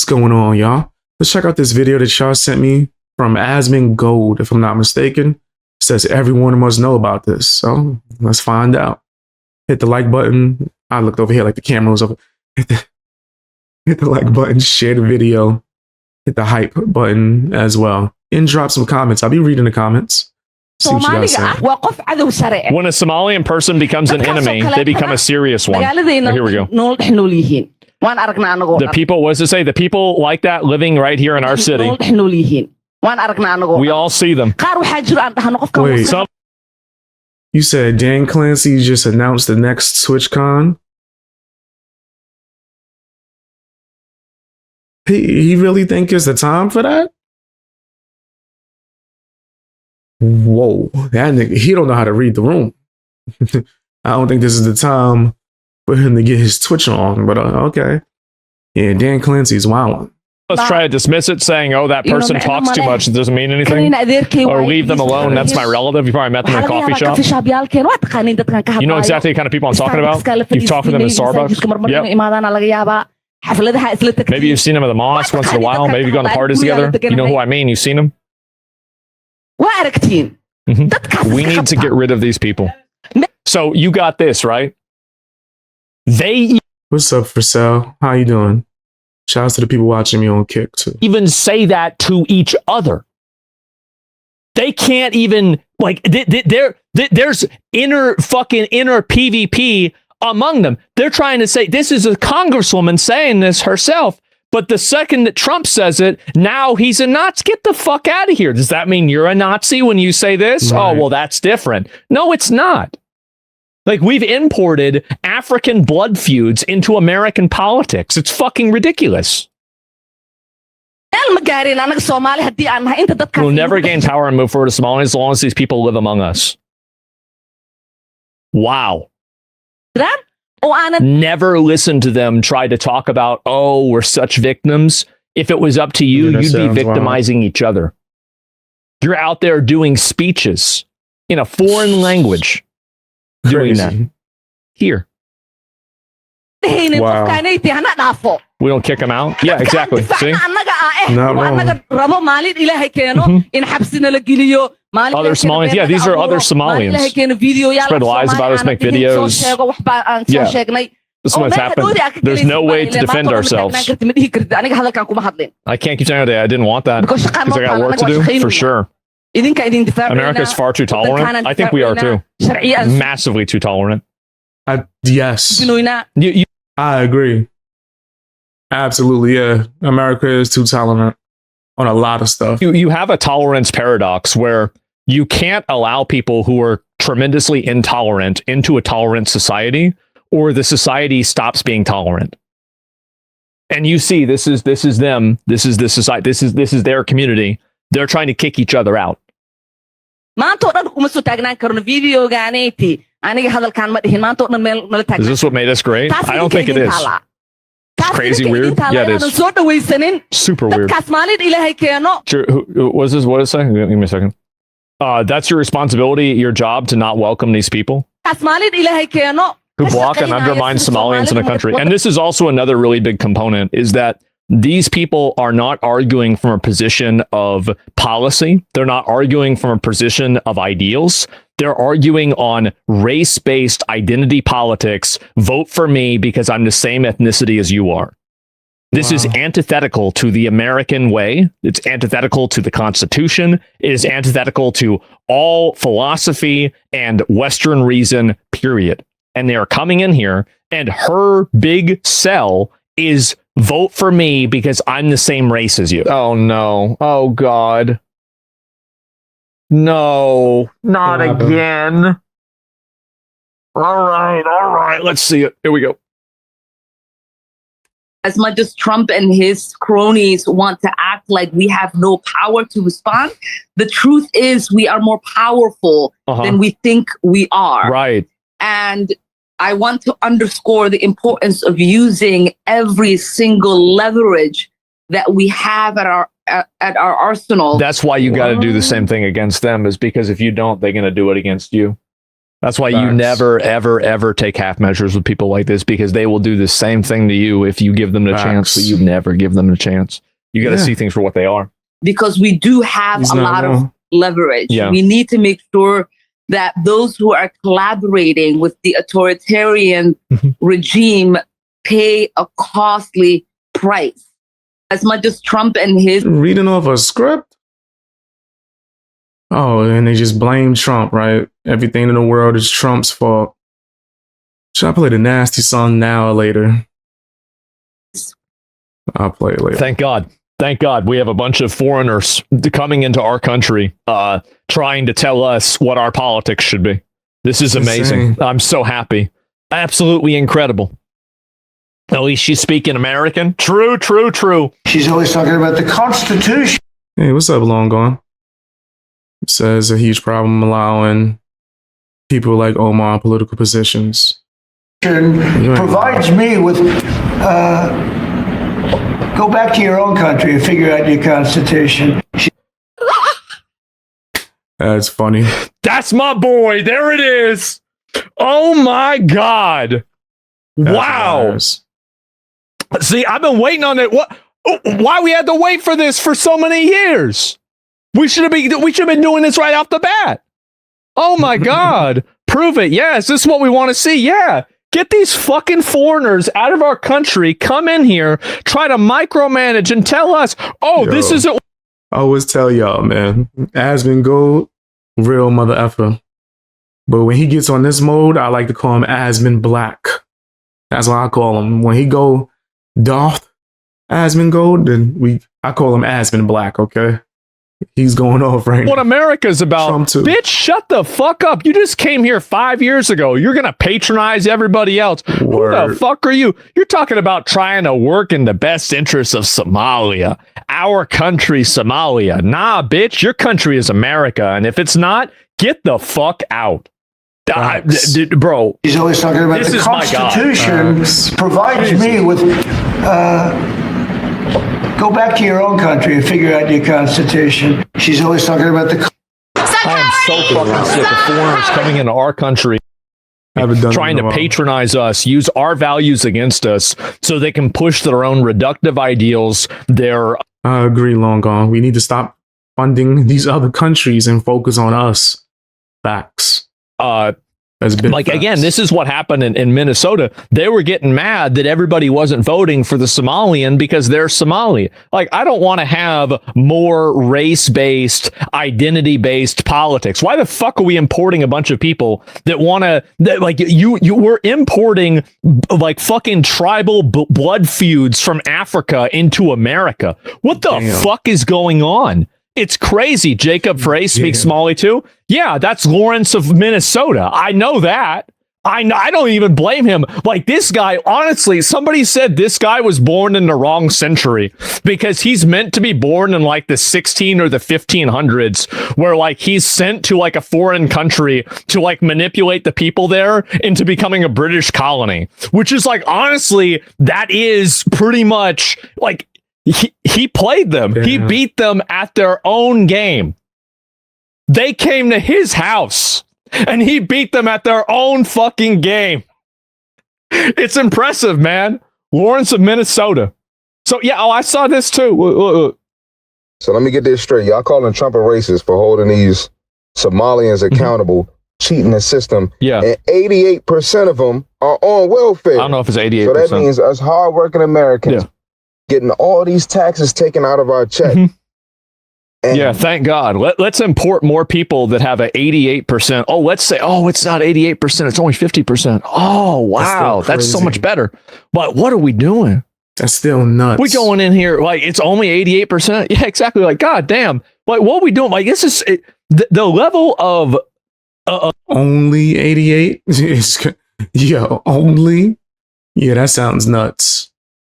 going on, y'all? Let's check out this video that y'all sent me from Asmongold, if I'm not mistaken. It says everyone must know about this. So let's find out. Hit the like button. I looked over here like the camera was over. Hit the like button, share the video, hit the hype button as well. And drop some comments. I'll be reading the comments. See what you guys say. When a Somalian person becomes an enemy, they become a serious one. Oh, here we go. The people, what does it say? The people like that living right here in our city. We all see them. Wait, you said Dan Clancy just announced the next TwitchCon? He really think it's the time for that? Whoa, that nigga, he don't know how to read the room. I don't think this is the time for him to get his Twitch on, but okay. Yeah, Dan Clancy's wilding. Let's try to dismiss it, saying, oh, that person talks too much. It doesn't mean anything. Or leave them alone. That's my relative. You probably met them in a coffee shop. You know exactly the kind of people I'm talking about? You've talked to them in Starbucks. Yep. Maybe you've seen them at the mosque once in a while. Maybe you've gone to parties together. You know who I mean? You've seen them. Mm-hmm. We need to get rid of these people. So you got this, right? What's up, for sale? How you doing? Shouts to the people watching me on Kick too. Even say that to each other. They can't even, like, there's inner PvP among them. They're trying to say, this is a congresswoman saying this herself, but the second that Trump says it, now he's a Nazi. Get the fuck out of here. Does that mean you're a Nazi when you say this? Right. Oh, well, that's different. No, it's not. Like, we've imported African blood feuds into American politics. It's fucking ridiculous. We'll never gain power and move forward to Somalia as long as these people live among us. Wow. Never listen to them try to talk about, oh, we're such victims. If it was up to you, you'd be victimizing each other. You're out there doing speeches in a foreign language. Doing that here. Wow. We don't kick them out. Yeah, exactly. See? Not wrong. Other Somalians. Yeah, these are other Somalians. Spread lies about us, make videos. Yeah. This is what's happened. There's no way to defend ourselves. I can't keep telling you I didn't want that because I got work to do, for sure. America's far too tolerant. I think we are too. Massively too tolerant. Yes. I agree. Absolutely, yeah. America is too tolerant on a lot of stuff. You have a tolerance paradox where you can't allow people who are tremendously intolerant into a tolerant society, or the society stops being tolerant. And you see, this is them. This is the society. This is their community. They're trying to kick each other out. Is this what made us great? I don't think it is. It's crazy weird. Yeah, it is. Super weird. What is this? What is it? Give me a second. That's your responsibility, your job, to not welcome these people who block and undermine Somalians in the country. And this is also another really big component, is that these people are not arguing from a position of policy. They're not arguing from a position of ideals. They're arguing on race-based identity politics. Vote for me because I'm the same ethnicity as you are. This is antithetical to the American way. It's antithetical to the Constitution. It is antithetical to all philosophy and Western reason, period. And they are coming in here, and her big sell is vote for me because I'm the same race as you. Oh, no. Oh, God. No, not again. All right. Let's see it. Here we go. As much as Trump and his cronies want to act like we have no power to respond, the truth is we are more powerful than we think we are. Right. And I want to underscore the importance of using every single leverage that we have at our arsenal. That's why you got to do the same thing against them, is because if you don't, they're going to do it against you. That's why you never, ever, ever take half measures with people like this, because they will do the same thing to you if you give them the chance, but you never give them a chance. You got to see things for what they are. Because we do have a lot of leverage. Yeah. We need to make sure that those who are collaborating with the authoritarian regime pay a costly price. As much as Trump and his... Reading off a script? Oh, and they just blame Trump, right? Everything in the world is Trump's fault. Should I play the nasty song now or later? I'll play it later. Thank God. Thank God we have a bunch of foreigners coming into our country trying to tell us what our politics should be. This is amazing. Insane. I'm so happy. Absolutely incredible. At least she's speaking American. True, true, true. She's always talking about the Constitution. Hey, what's up, Long Gone? Says a huge problem allowing people like Omar in political positions. Provides me with go back to your own country and figure out your constitution. That's funny. That's my boy. There it is. Oh my God. Wow. Hilarious. See, I've been waiting on it. Why we had to wait for this for so many years? We should have been doing this right off the bat. Oh my God. Prove it. Yes, this is what we want to see. Yeah. Get these fucking foreigners out of our country, come in here, try to micromanage and tell us, this isn't... I always tell y'all, man, Asmongold, real mother effer. But when he gets on this mode, I like to call him Asmon Black. That's what I call him. When he go Darth Asmongold, then I call him Asmon Black, okay? He's going off right now. What America's about. Trump too. Bitch, shut the fuck up. You just came here 5 years ago. You're going to patronize everybody else. Word. Who the fuck are you? You're talking about trying to work in the best interests of Somalia. Our country, Somalia. Nah, bitch, your country is America. And if it's not, get the fuck out. Bro. He's always talking about the Constitution. Provides me with... go back to your own country and figure out your constitution. She's always talking about the... I am so fucking sick of foreigners coming into our country trying to patronize us, use our values against us so they can push their own reductive ideals. I agree, Long Gone. We need to stop funding these other countries and focus on us. Facts. Again, this is what happened in Minnesota. They were getting mad that everybody wasn't voting for the Somalian because they're Somali. Like, I don't want to have more race-based, identity-based politics. Why the fuck are we importing a bunch of people that want to, we're importing like fucking tribal blood feuds from Africa into America. What the fuck is going on? It's crazy. Jacob Frey speaks Somali too. Yeah, that's Lawrence of Minnesota. I know that. I don't even blame him. Like, this guy, honestly, somebody said this guy was born in the wrong century because he's meant to be born in like the 16 or the 1500s, where like he's sent to like a foreign country to like manipulate the people there into becoming a British colony, which is like, honestly, that is pretty much like, he played them. Yeah. He beat them at their own game. They came to his house and he beat them at their own fucking game. It's impressive, man. Lawrence of Minnesota. So, yeah, I saw this too. So let me get this straight. Y'all calling Trump a racist for holding these Somalians accountable, cheating the system. Yeah. And 88% of them are on welfare. I don't know if it's 88%. So that means us hardworking Americans getting all these taxes taken out of our check. Yeah, thank God. Let's import more people that have an 88%. Oh, let's say, it's not 88%. It's only 50%. Oh, wow. That's so much better. But what are we doing? That's still nuts. We going in here like it's only 88%. Yeah, exactly. Like, God damn. Like, what are we doing? Like, this is the level of only 88. Only. Yeah, that sounds nuts.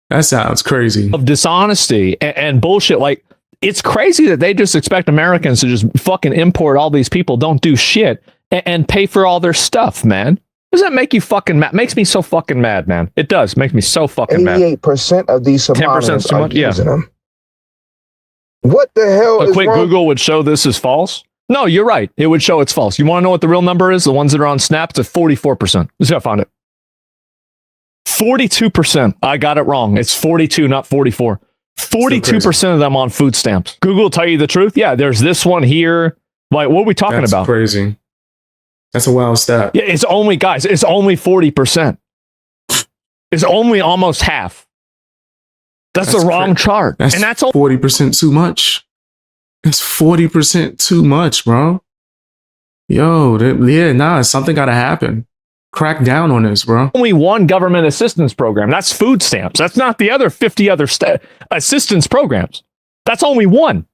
That sounds crazy. Of dishonesty and bullshit. Like, it's crazy that they just expect Americans to just fucking import all these people, don't do shit, and pay for all their stuff, man. Does that make you fucking mad? Makes me so fucking mad, man. It does. Make me so fucking mad. 88% of these Somalians are using them. What the hell is quick wrong? Google would show this as false. No, you're right. It would show it's false. You want to know what the real number is? The ones that are on Snap, it's 44%. Let's see if I found it. 42%. I got it wrong. It's 42, not 44. 42% of them on food stamps. Google will tell you the truth. Yeah, there's this one here. Like, what are we talking about? That's crazy. That's a wild stat. Yeah, it's only 40%. It's only almost half. That's the wrong chart. That's, and that's 40% too much. That's 40% too much, bro. Yo, something got to happen. Crack down on this, bro. Only one government assistance program. That's food stamps. That's not the other 50 other assistance programs. That's only one.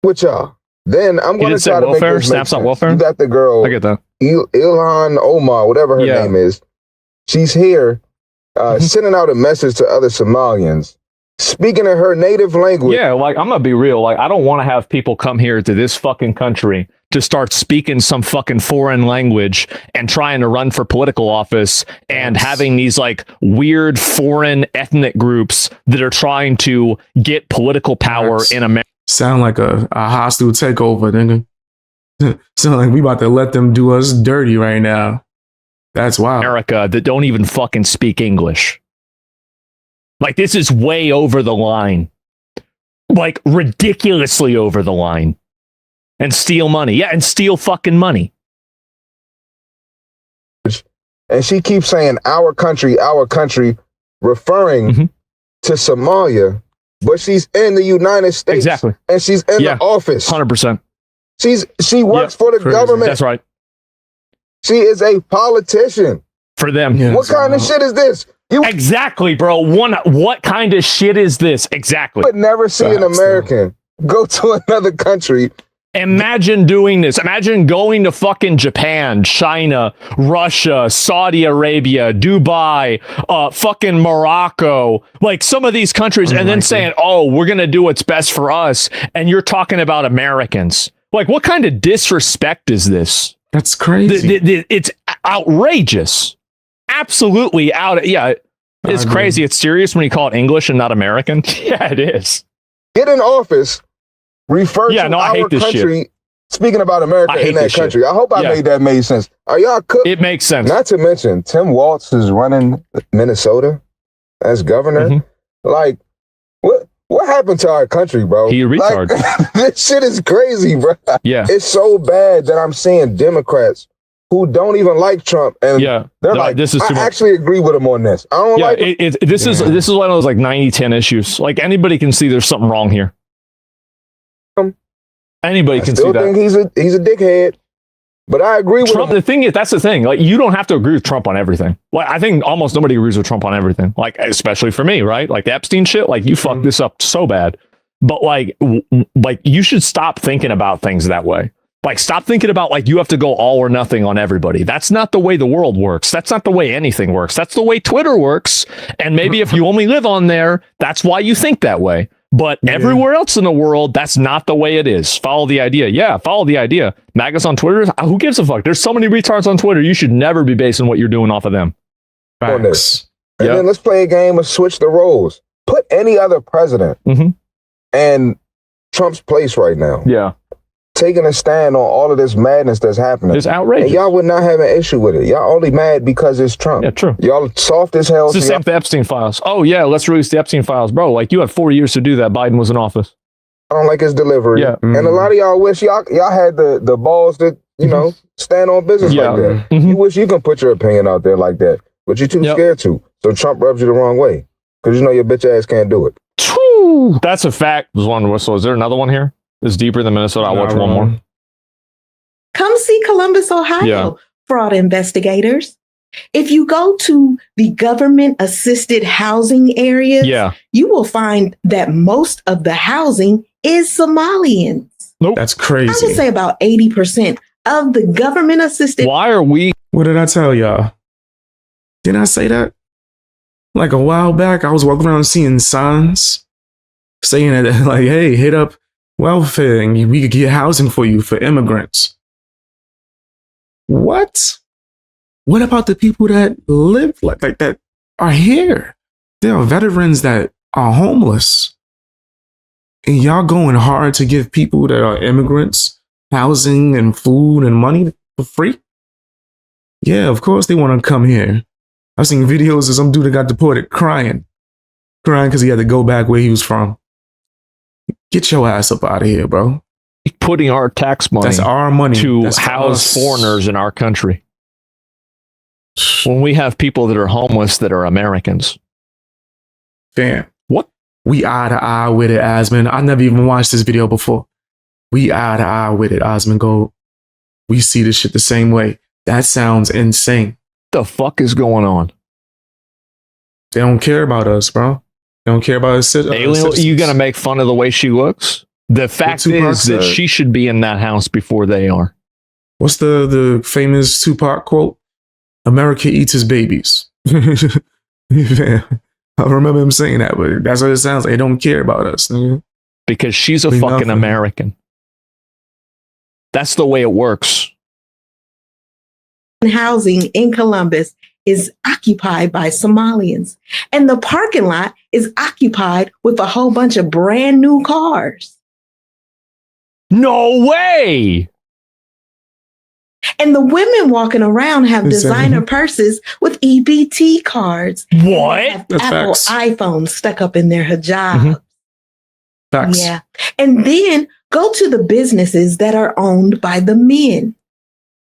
With y'all. Then I'm going to try to make this Snaps on welfare. You got the girl. I get that. Ilhan Omar, whatever her name is. She's here sending out a message to other Somalians, speaking in her native language. Yeah, like, I'm going to be real. Like, I don't want to have people come here to this fucking country to start speaking some fucking foreign language and trying to run for political office and having these like weird foreign ethnic groups that are trying to get political power in America. Sound like a hostile takeover, nigga. Sound like we about to let them do us dirty right now. That's wild. America that don't even fucking speak English. Like, this is way over the line. Like, ridiculously over the line. And steal money. Yeah, and steal fucking money. And she keeps saying our country, referring to Somalia, but she's in the United States. Exactly. And she's in the office. 100%. She works for the government. That's right. She is a politician. For them. Yeah, what kind of shit is this? Exactly, bro. What kind of shit is this? Exactly. You would never see an American go to another country. Imagine doing this. Imagine going to fucking Japan, China, Russia, Saudi Arabia, Dubai, fucking Morocco, like some of these countries, and then saying, oh, we're going to do what's best for us. And you're talking about Americans. Like, what kind of disrespect is this? That's crazy. It's outrageous. Absolutely out. Yeah, it's crazy. It's serious when you call it English and not American. Yeah, it is. Get in office. Refer to our country, speaking about America in that country. I hope I made sense. Are y'all cooked? It makes sense. Not to mention, Tim Walz is running Minnesota as governor. Like, what happened to our country, bro? He retard. Like, this shit is crazy, bro. Yeah. It's so bad that I'm seeing Democrats who don't even like Trump, and they're like, this is I actually agree with him on this. I don't like it. This is one of those like 90-10 issues. Like, anybody can see there's something wrong here. Anybody can see that. I still think he's a dickhead, but I agree with Trump. him. The thing is, that's the thing. Like, you don't have to agree with Trump on everything. Like, I think almost nobody agrees with Trump on everything. Like, especially for me, right? Like the Epstein shit. Like, you fucked this up so bad. But like you should stop thinking about things that way. Like, stop thinking about like you have to go all or nothing on everybody. That's not the way the world works. That's not the way anything works. That's the way Twitter works. And maybe if you only live on there, that's why you think that way. But everywhere else in the world, that's not the way it is. Follow the idea. Yeah, follow the idea. Magus on Twitter, who gives a fuck? There's so many retards on Twitter. You should never be basing what you're doing off of them. On this. And then let's play a game of switch the roles. Put any other president in Trump's place right now. Yeah. Taking a stand on all of this madness that's happening. It's outrageous. And y'all would not have an issue with it. Y'all only mad because it's Trump. Yeah, true. Y'all soft as hell. It's the same with the Epstein files. Oh, yeah, let's release the Epstein files. Bro, like, you had 4 years to do that. Biden was in office. I don't like his delivery. Yeah. And a lot of y'all wish y'all had the balls to, stand on business like that. You wish you can put your opinion out there like that, but you're too scared to. So Trump rubs you the wrong way because your bitch ass can't do it. That's a fact. There's one whistle. Is there another one here? It's deeper than Minnesota. I'll watch one more. Come see Columbus, Ohio, fraud investigators. If you go to the government-assisted housing areas, you will find that most of the housing is Somalians. Nope. That's crazy. I would say about 80% of the government-assisted. Why are we? What did I tell y'all? Didn't I say that? Like a while back, I was walking around seeing signs saying that, like, hey, hit up welfare and we could get housing for you for immigrants. What? What about the people that live like that are here? There are veterans that are homeless. And y'all going hard to give people that are immigrants housing and food and money for free? Yeah, of course they want to come here. I've seen videos of some dude that got deported crying because he had to go back where he was from. Get your ass up out of here, bro. Putting our tax money, that's our money, to house foreigners in our country. When we have people that are homeless that are Americans. Fam. What? We eye to eye with it, Asmon. I never even watched this video before. We eye to eye with it, Asmongold. We see this shit the same way. That sounds insane. The fuck is going on? They don't care about us, bro. They don't care about us. Alien, you gonna make fun of the way she looks? The fact is that she should be in that house before they are. What's the famous Tupac quote? America eats his babies. Yeah. I remember him saying that, but that's what it sounds like. They don't care about us. Nigga. Because she's a fucking American. That's the way it works. Housing in Columbus is occupied by Somalians, and the parking lot is occupied with a whole bunch of brand new cars. No way! And the women walking around have designer purses with EBT cards. What? Apple iPhones stuck up in their hijabs. Facts. Yeah. And then go to the businesses that are owned by the men.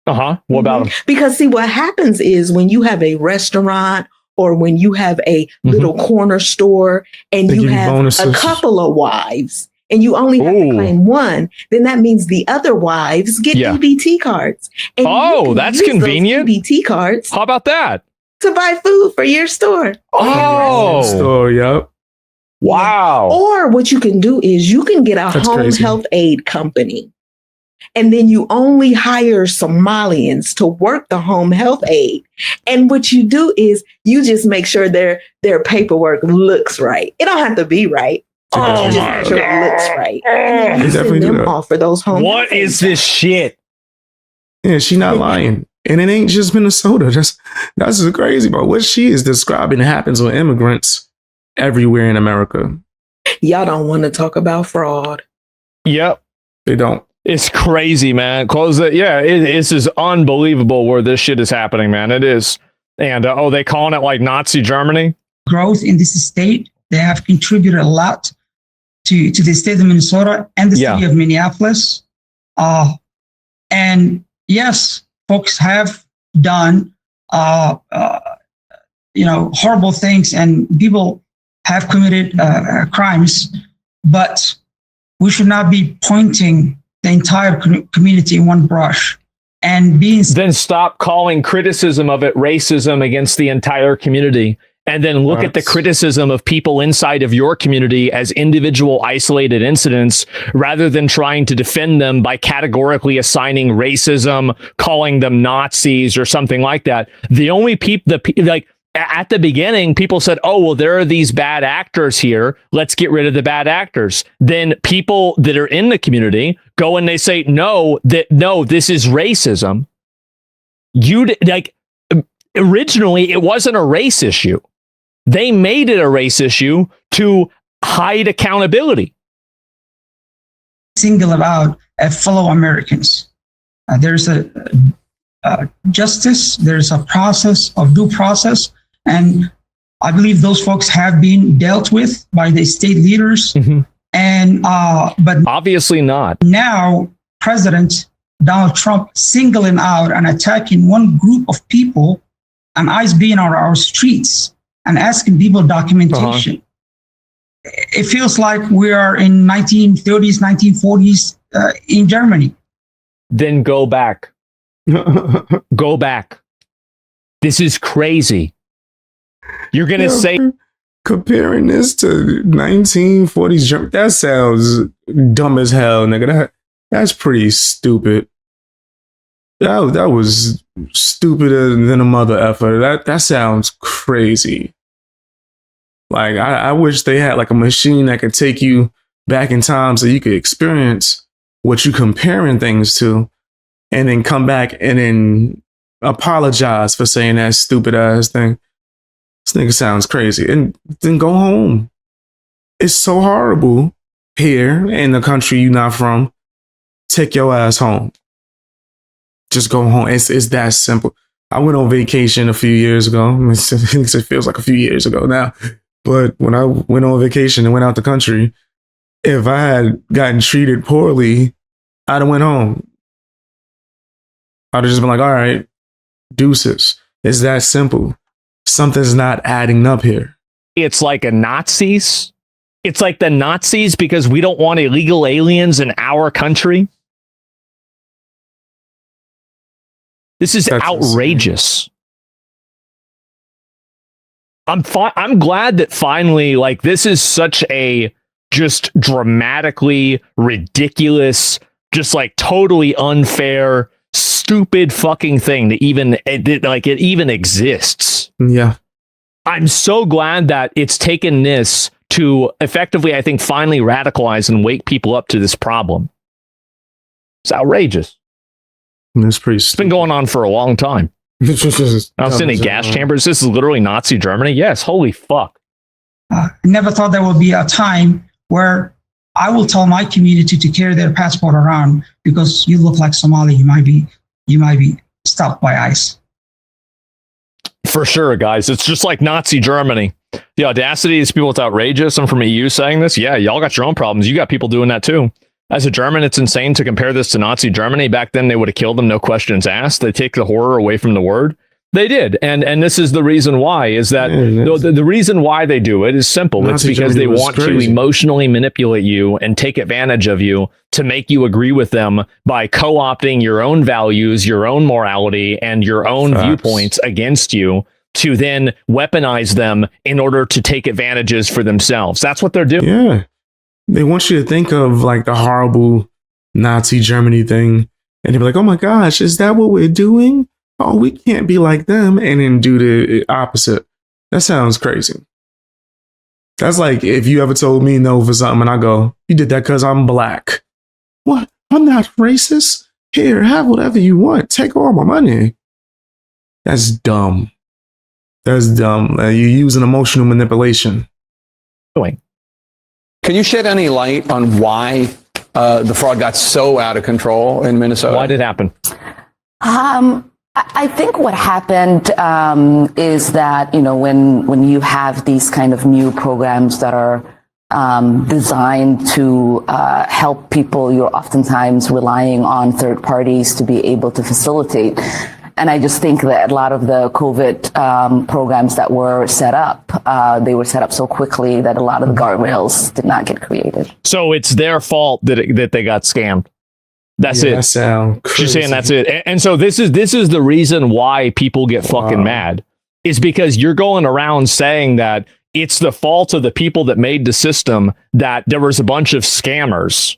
What about them? Because see, what happens is when you have a restaurant or when you have a little corner store and you have a couple of wives and you only have to claim one, then that means the other wives get EBT cards. And that's convenient. EBT cards. How about that? To buy food for your store. Store, yep. Wow. Or what you can do is you can get a home health aid company. And then you only hire Somalians to work the home health aid. And what you do is you just make sure their paperwork looks right. It don't have to be right. Just make sure it looks right. And then you send them off for those home What is this shit? Yeah, she not lying. And it ain't just Minnesota. That's just crazy, bro. What she is describing happens with immigrants everywhere in America. Y'all don't want to talk about fraud. Yep. They don't. It's crazy, man. It's just unbelievable where this shit is happening, man. It is. And they calling it like Nazi Germany. Growth in this state, they have contributed a lot to the state of Minnesota and the city of Minneapolis. And yes, folks have done horrible things, and people have committed crimes, but we should not be pointing the entire community in one brush and then stop calling criticism of it racism against the entire community, and then look at the criticism of people inside of your community as individual isolated incidents, rather than trying to defend them by categorically assigning racism, calling them Nazis or something like that. The only people at the beginning, people said, oh, well, there are these bad actors here. Let's get rid of the bad actors. Then people that are in the community go and they say, no, this is racism. Originally, it wasn't a race issue. They made it a race issue to hide accountability. Single out fellow Americans. There's a justice. There's a process of due process. And I believe those folks have been dealt with by the state leaders. And but obviously not. Now, President Donald Trump singling out and attacking one group of people and ICE being on our streets and asking people documentation. It feels like we are in 1930s, 1940s in Germany. Then go back. Go back. This is crazy. You're going to say... Comparing this to 1940s Germany, that sounds dumb as hell, nigga. That's pretty stupid. That was stupider than a mother effer. That sounds crazy. Like, I wish they had like a machine that could take you back in time so you could experience what you're comparing things to, and then come back and then apologize for saying that stupid ass thing. This nigga sounds crazy. And then go home. It's so horrible here in the country you're not from, take your ass home. Just go home. It's that simple. I went on vacation a few years ago. It feels like a few years ago now. But when I went on vacation and went out the country, if I had gotten treated poorly, I'd have went home. I'd have just been like, all right, deuces. It's that simple. Something's not adding up here. It's like a Nazis. It's like the Nazis because we don't want illegal aliens in our country. This is outrageous. I'm glad that finally, like, this is such a just dramatically ridiculous, just like totally unfair, stupid fucking thing that it even exists. Yeah. I'm so glad that it's taken this to effectively, I think, finally radicalize and wake people up to this problem. It's outrageous. It's been going on for a long time. I was in gas chambers. This is literally Nazi Germany. Yes, holy fuck. I never thought there would be a time where I will tell my community to carry their passport around because you look like Somali. You might be stopped by ICE. For sure, guys. It's just like Nazi Germany. The audacity of these people, it's outrageous. I'm from EU saying this. Yeah, y'all got your own problems. You got people doing that too. As a German, it's insane to compare this to Nazi Germany. Back then, they would have killed them, no questions asked. They take the horror away from the word. They did. And this is the reason why, is that the reason why they do it is simple. Nazi it's because Germany they want to emotionally manipulate you and take advantage of you to make you agree with them by co-opting your own values, your own morality, and your own viewpoints against you to then weaponize them in order to take advantages for themselves. That's what they're doing. Yeah. They want you to think of like the horrible Nazi Germany thing. And they'd be like, oh my gosh, is that what we're doing? Oh, we can't be like them. And then do the opposite. That sounds crazy. That's like if you ever told me no for something and I go, you did that because I'm black. What? I'm not racist. Here, have whatever you want. Take all my money. That's dumb. That's dumb. You're using emotional manipulation. Can you shed any light on why the fraud got so out of control in Minnesota? Why did it happen? I think what happened is that, when you have these kind of new programs that are designed to help people, you're oftentimes relying on third parties to be able to facilitate. And I just think that a lot of the COVID programs that were set up, they were set up so quickly that a lot of the guardrails did not get created. So it's their fault that they got scammed. That's it. She's saying that's it. And so this is the reason why people get fucking mad, is because you're going around saying that it's the fault of the people that made the system, that there was a bunch of scammers.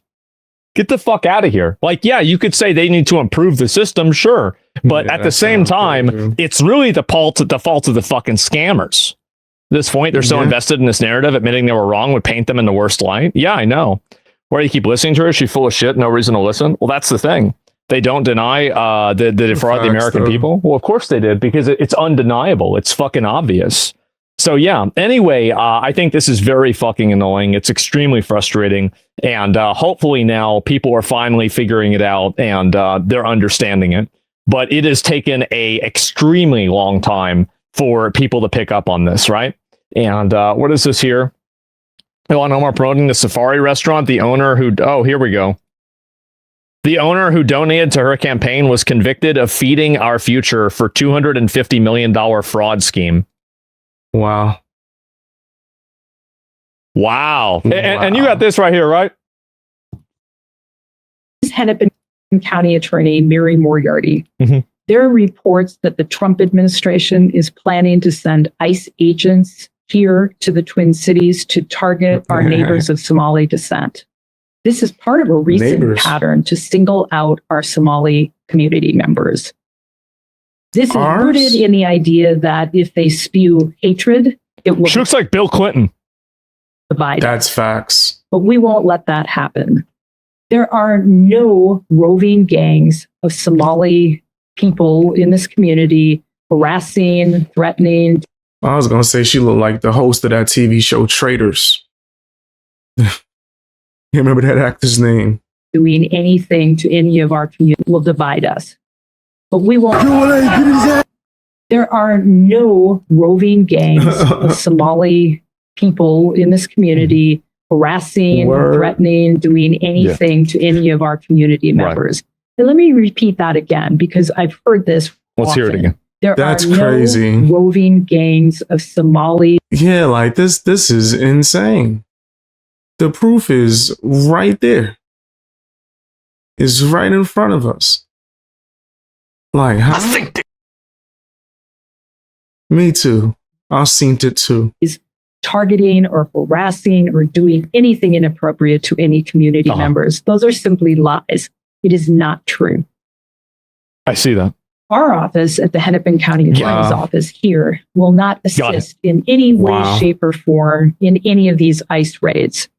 Get the fuck out of here. Like, yeah, you could say they need to improve the system, sure. But at the same time, it's really the fault of the fucking scammers. At this point, they're so invested in this narrative, admitting they were wrong would paint them in the worst light. Yeah, I know. Why do you keep listening to her? She's full of shit, no reason to listen. Well, that's the thing. They don't deny that they defraud the American people. Well, of course they did, because it's undeniable. It's fucking obvious. So yeah, anyway, I think this is very fucking annoying. It's extremely frustrating. And hopefully now people are finally figuring it out and they're understanding it. But it has taken a extremely long time for people to pick up on this, right? And what is this here? Ilhan Omar promoting the Safari restaurant. The owner who... Oh, here we go. The owner who donated to her campaign was convicted of feeding our future for $250 million fraud scheme. Wow. Wow. And you got this right here, right? Hennepin County Attorney Mary Moriarty. Mm-hmm. There are reports that the Trump administration is planning to send ICE agents here to the Twin Cities to target our neighbors of Somali descent. This is part of a recent pattern to single out our Somali community members. This is rooted in the idea that if they spew hatred, it will... She looks like Bill Clinton. Divide. That's facts. But we won't let that happen. There are no roving gangs of Somali people in this community harassing, threatening. I was going to say she looked like the host of that TV show Traitors. Can't remember that actor's name. Doing anything to any of our community will divide us. But we won't. There are no roving gangs of Somali people in this community harassing, threatening, doing anything to any of our community members. And let me repeat that again, because I've heard this. Let's hear it again. That's are no crazy. Roving gangs of Somali. Yeah, like this is insane. The proof is right there. It's right in front of us. Like, how? Me too. I've seen it too. Is targeting or harassing or doing anything inappropriate to any community members. Those are simply lies. It is not true. I see that. Our office at the Hennepin County Attorney's Office here will not assist in any way, shape, or form in any of these ICE raids.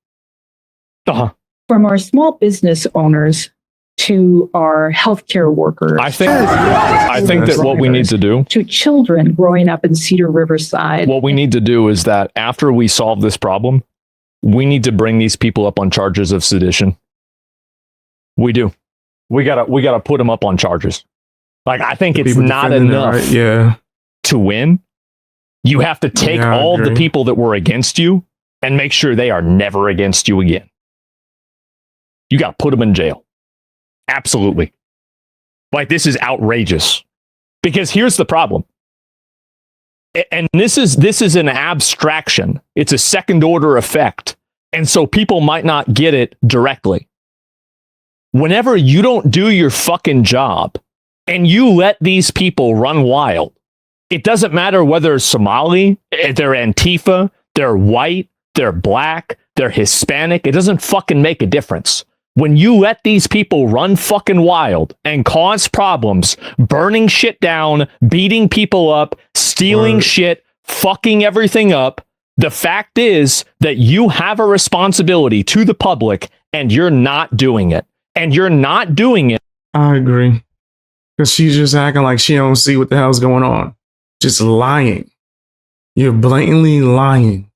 From our small business owners to our healthcare workers. I think that what we need to do, to children growing up in Cedar Riverside. What we need to do is that after we solve this problem, we need to bring these people up on charges of sedition. We do. We gotta put them up on charges. Like, I think it's not enough to win. You have to take all the people that were against you and make sure they are never against you again. You got to put them in jail. Absolutely. Like, this is outrageous. Because here's the problem. And this is an abstraction. It's a second order effect. And so people might not get it directly. Whenever you don't do your fucking job and you let these people run wild, it doesn't matter whether it's Somali, they're Antifa, they're white, they're black, they're Hispanic. It doesn't fucking make a difference. When you let these people run fucking wild and cause problems, burning shit down, beating people up, stealing shit, fucking everything up, the fact is that you have a responsibility to the public and you're not doing it. And you're not doing it. I agree. Because she's just acting like she don't see what the hell's going on. Just lying. You're blatantly lying.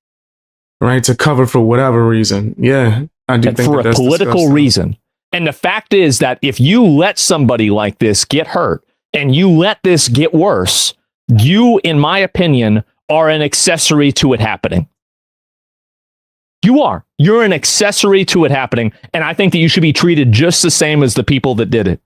Right? To cover for whatever reason. Yeah. I do think for a political reason. And the fact is that if you let somebody like this get hurt and you let this get worse, you, in my opinion, are an accessory to it happening. You are. You're an accessory to it happening. And I think that you should be treated just the same as the people that did it.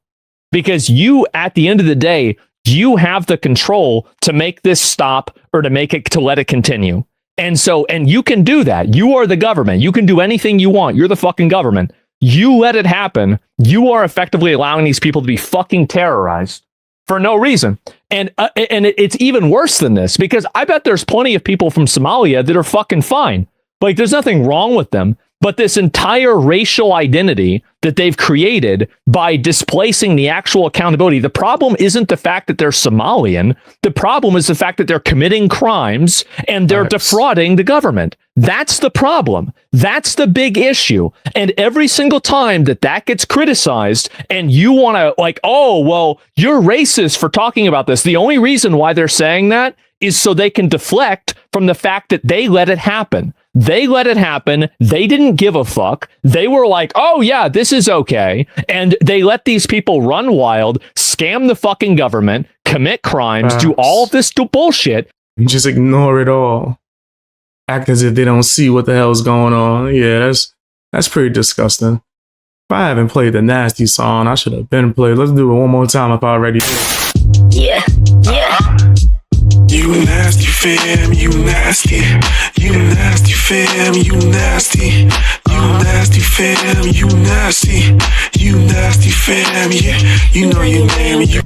Because you, at the end of the day, you have the control to make this stop or to let it continue. And you can do that. You are the government. You can do anything you want. You're the fucking government. You let it happen. You are effectively allowing these people to be fucking terrorized for no reason. And it's even worse than this, because I bet there's plenty of people from Somalia that are fucking fine. Like, there's nothing wrong with them. But this entire racial identity that they've created by displacing the actual accountability, the problem isn't the fact that they're Somalian. The problem is the fact that they're committing crimes and they're defrauding the government. That's the problem. That's the big issue. And every single time that gets criticized and you want to like, oh, well, you're racist for talking about this. The only reason why they're saying that is so they can deflect from the fact that they let it happen. They let it happen. They didn't give a fuck. They were like, oh, yeah, this is okay. And they let these people run wild, scam the fucking government, commit crimes, do all of this bullshit. Just ignore it all. Act as if they don't see what the hell's going on. Yeah, that's pretty disgusting. If I haven't played the nasty song, I should have been played. Let's do it one more time if I already did. Yeah. You nasty fam, you nasty. You nasty fam, you nasty. You nasty fam, you nasty. You nasty fam, yeah. You know your name.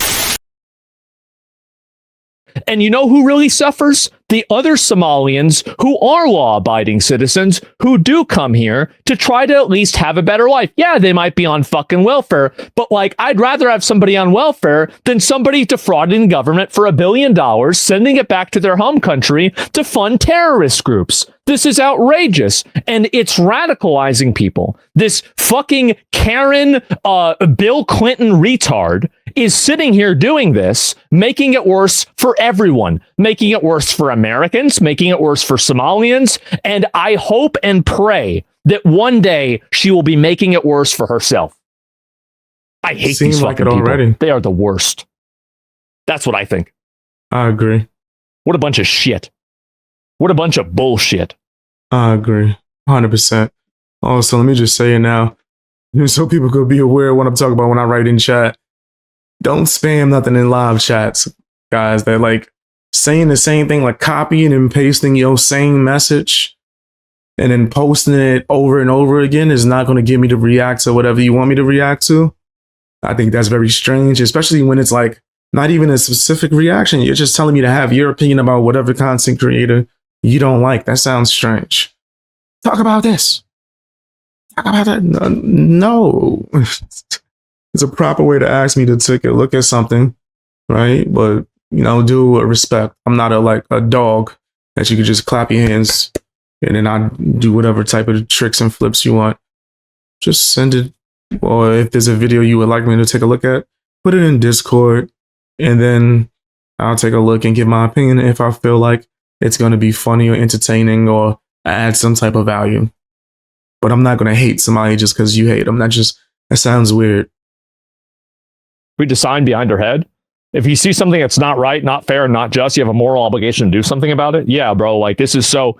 And you know who really suffers? The other Somalians who are law-abiding citizens who do come here to try to at least have a better life. Yeah, they might be on fucking welfare, but like, I'd rather have somebody on welfare than somebody defrauding the government for $1 billion, sending it back to their home country to fund terrorist groups. This is outrageous, and it's radicalizing people. This fucking Karen, Bill Clinton retard is sitting here doing this, making it worse for everyone, making it worse for Americans, making it worse for Somalians. And I hope and pray that one day she will be making it worse for herself. I hate these fucking people. Already. They are the worst. That's what I think. I agree. What a bunch of shit. What a bunch of bullshit. I agree. 100%. Also, let me just say it now, so people could be aware of what I'm talking about when I write in chat. Don't spam nothing in live chats, guys. They're like saying the same thing, like copying and pasting your same message and then posting it over and over again is not going to get me to react to whatever you want me to react to. I think that's very strange, especially when it's like not even a specific reaction. You're just telling me to have your opinion about whatever content creator you don't like. That sounds strange. Talk about this. Talk about that. No. It's a proper way to ask me to take a look at something, right? But, you know, do a respect. I'm not a dog that you could just clap your hands and then I do whatever type of tricks and flips you want. Just send it. Or if there's a video you would like me to take a look at, put it in Discord and then I'll take a look and give my opinion if I feel like it's going to be funny or entertaining or add some type of value. But I'm not going to hate somebody just because you hate them. That sounds weird. We just sign behind her head. If you see something that's not right, not fair, and not just, you have a moral obligation to do something about it. Yeah, bro, like it's so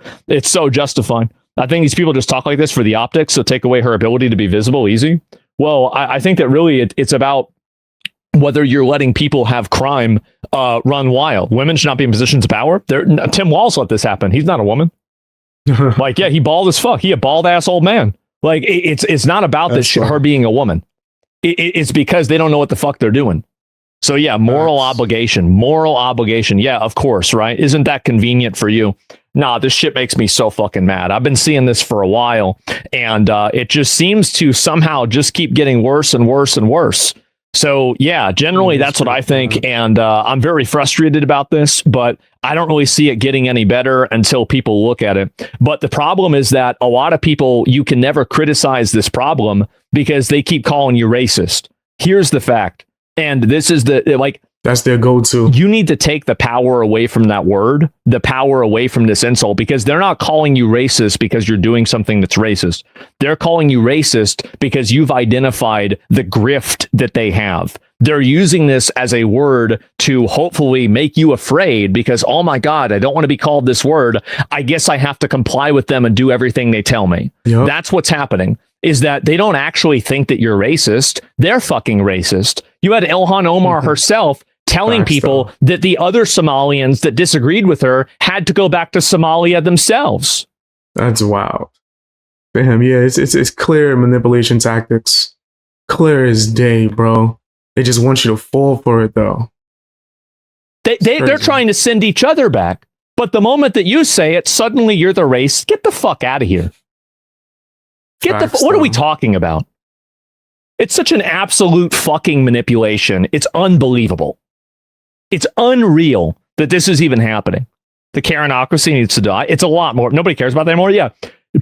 justifying. I think these people just talk like this for the optics, so take away her ability to be visible easy. Well, I think that really it's about whether you're letting people have crime run wild. Women should not be in positions of power. Tim Walz let this happen. He's not a woman. Like, yeah, he bald as fuck. He a bald ass old man. Like, it's not about her being a woman. It's because they don't know what the fuck they're doing. So yeah, moral obligation. Yeah, of course, right? Isn't that convenient for you? Nah, this shit makes me so fucking mad. I've been seeing this for a while, and it just seems to somehow just keep getting worse and worse and worse. So yeah, generally that's what I think, and I'm very frustrated about this, but I don't really see it getting any better until people look at it. But the problem is that a lot of people, you can never criticize this problem because they keep calling you racist. Here's the fact, and this is that's their go-to. You need to take the power away from that word, the power away from this insult, because they're not calling you racist because you're doing something that's racist. They're calling you racist because you've identified the grift that they have. They're using this as a word to hopefully make you afraid because, oh my God, I don't want to be called this word. I guess I have to comply with them and do everything they tell me. Yep. That's what's happening, is that they don't actually think that you're racist. They're fucking racist. You had Ilhan Omar herself telling people that the other Somalians that disagreed with her had to go back to Somalia themselves. That's wild. Damn, yeah, it's clear manipulation tactics. Clear as day, bro. They just want you to fall for it, though. They're trying to send each other back. But the moment that you say it, suddenly you're the race. Get the fuck out of here. What are we talking about? It's such an absolute fucking manipulation. It's unbelievable. It's unreal that this is even happening. The Karenocracy needs to die. It's a lot more. Nobody cares about that anymore. Yeah.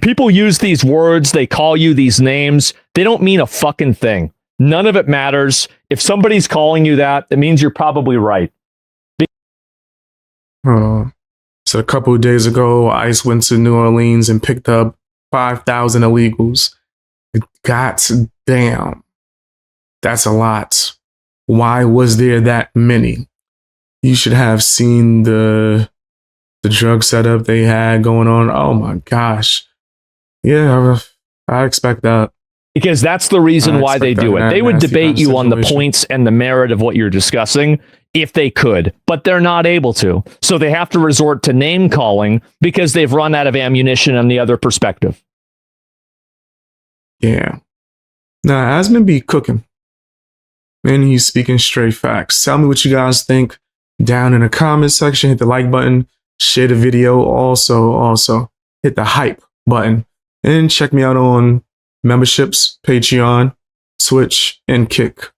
People use these words. They call you these names. They don't mean a fucking thing. None of it matters. If somebody's calling you that, it means you're probably right. So a couple of days ago, ICE went to New Orleans and picked up 5,000 illegals. God damn. That's a lot. Why was there that many? You should have seen the drug setup they had going on. Oh my gosh. Yeah, I expect that. Because that's the reason why they do it. They would debate you on the points and the merit of what you're discussing if they could, but they're not able to. So they have to resort to name calling because they've run out of ammunition on the other perspective. Yeah. Nah, Asmon be cooking. And he's speaking straight facts. Tell me what you guys think down in the comment section. Hit the like button, share the video. Also hit the hype button and check me out on memberships, Patreon, Twitch, and Kick.